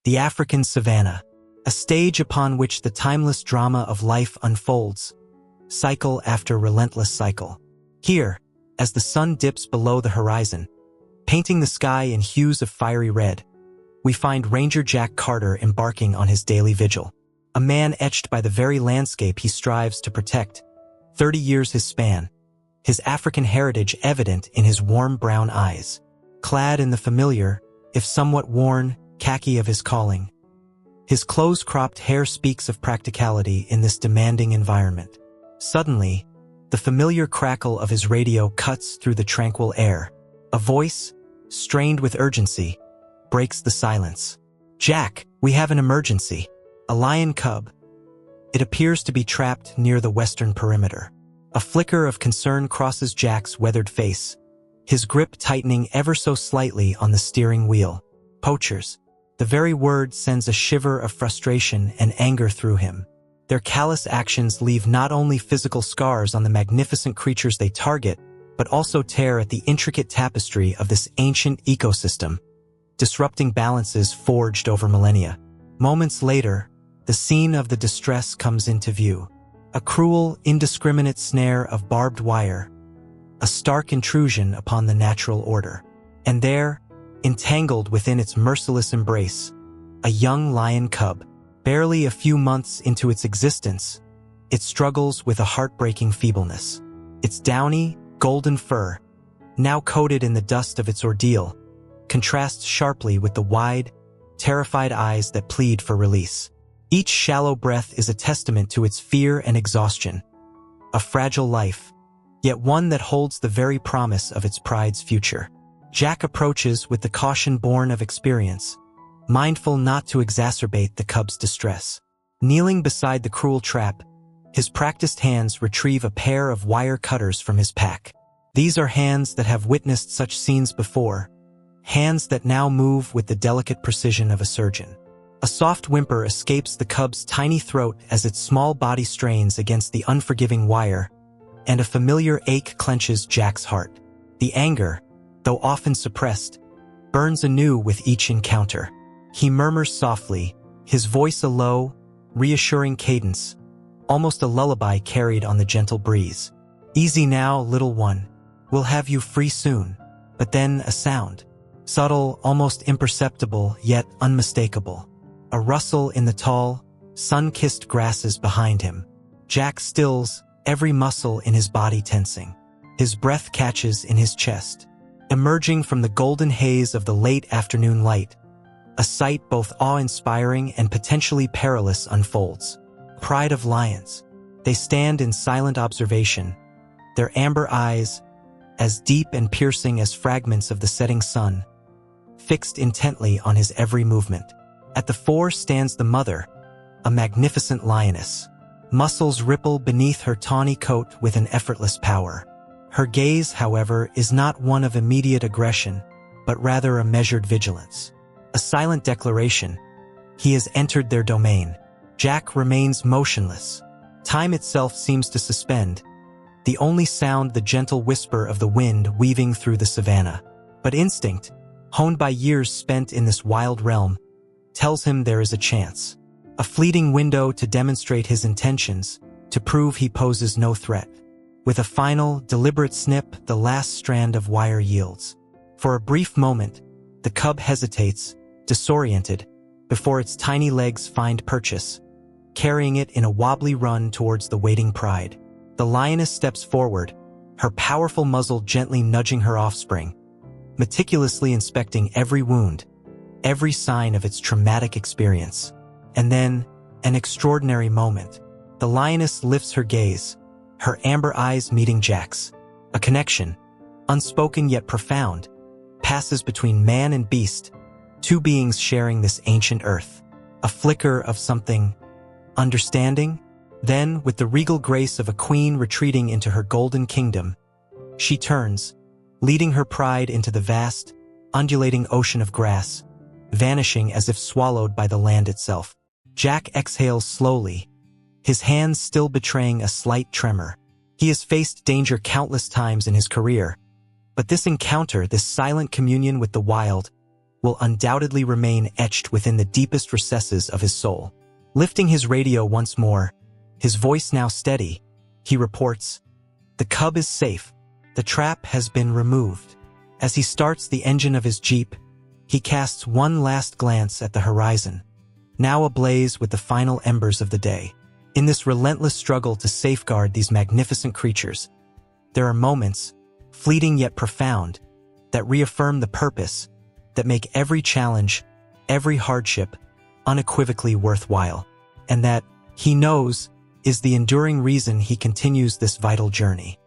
the African savanna, a stage upon which the timeless drama of life unfolds, cycle after relentless cycle. Here, as the sun dips below the horizon, painting the sky in hues of fiery red, we find Ranger Jack Carter embarking on his daily vigil, a man etched by the very landscape he strives to protect. 30 years his span, his African heritage evident in his warm brown eyes, clad in the familiar, if somewhat worn, khaki of his calling. His close-cropped hair speaks of practicality in this demanding environment. Suddenly, the familiar crackle of his radio cuts through the tranquil air. A voice, strained with urgency, breaks the silence. "Jack, we have an emergency. A lion cub. It appears to be trapped near the western perimeter." A flicker of concern crosses Jack's weathered face, his grip tightening ever so slightly on the steering wheel. Poachers. The very word sends a shiver of frustration and anger through him. Their callous actions leave not only physical scars on the magnificent creatures they target, but also tear at the intricate tapestry of this ancient ecosystem, disrupting balances forged over millennia. Moments later, the scene of the distress comes into view. A cruel, indiscriminate snare of barbed wire, a stark intrusion upon the natural order. And there, entangled within its merciless embrace, a young lion cub, barely a few months into its existence, it struggles with a heartbreaking feebleness. Its downy, golden fur, now coated in the dust of its ordeal, contrasts sharply with the wide, terrified eyes that plead for release. Each shallow breath is a testament to its fear and exhaustion. A fragile life, yet one that holds the very promise of its pride's future. Jack approaches with the caution born of experience, mindful not to exacerbate the cub's distress. Kneeling beside the cruel trap, his practiced hands retrieve a pair of wire cutters from his pack. These are hands that have witnessed such scenes before, hands that now move with the delicate precision of a surgeon. A soft whimper escapes the cub's tiny throat as its small body strains against the unforgiving wire, and a familiar ache clenches Jack's heart. The anger, though often suppressed, burns anew with each encounter. He murmurs softly, his voice a low, reassuring cadence, almost a lullaby carried on the gentle breeze. "Easy now, little one. We'll have you free soon." But then a sound, subtle, almost imperceptible, yet unmistakable. A rustle in the tall, sun-kissed grasses behind him. Jack stills, every muscle in his body tensing. His breath catches in his chest. Emerging from the golden haze of the late afternoon light, a sight both awe-inspiring and potentially perilous unfolds. Pride of lions. They stand in silent observation, their amber eyes, as deep and piercing as fragments of the setting sun, fixed intently on his every movement. At the fore stands the mother, a magnificent lioness. Muscles ripple beneath her tawny coat with an effortless power. Her gaze, however, is not one of immediate aggression, but rather a measured vigilance. A silent declaration. He has entered their domain. Jack remains motionless. Time itself seems to suspend, the only sound the gentle whisper of the wind weaving through the savanna. But instinct, honed by years spent in this wild realm, tells him there is a chance. A fleeting window to demonstrate his intentions, to prove he poses no threat. With a final, deliberate snip, the last strand of wire yields. For a brief moment, the cub hesitates, disoriented, before its tiny legs find purchase, carrying it in a wobbly run towards the waiting pride. The lioness steps forward, her powerful muzzle gently nudging her offspring, meticulously inspecting every wound, every sign of its traumatic experience. And then, an extraordinary moment. The lioness lifts her gaze, her amber eyes meeting Jack's. A connection, unspoken yet profound, passes between man and beast, two beings sharing this ancient earth. A flicker of something, understanding? Then, with the regal grace of a queen retreating into her golden kingdom, she turns, leading her pride into the vast, undulating ocean of grass, vanishing as if swallowed by the land itself. Jack exhales slowly, his hands still betraying a slight tremor. He has faced danger countless times in his career, but this encounter, this silent communion with the wild, will undoubtedly remain etched within the deepest recesses of his soul. Lifting his radio once more, his voice now steady, he reports, "The cub is safe. The trap has been removed." As he starts the engine of his Jeep, he casts one last glance at the horizon, now ablaze with the final embers of the day. In this relentless struggle to safeguard these magnificent creatures, there are moments, fleeting yet profound, that reaffirm the purpose, that make every challenge, every hardship, unequivocally worthwhile, and that, he knows, is the enduring reason he continues this vital journey.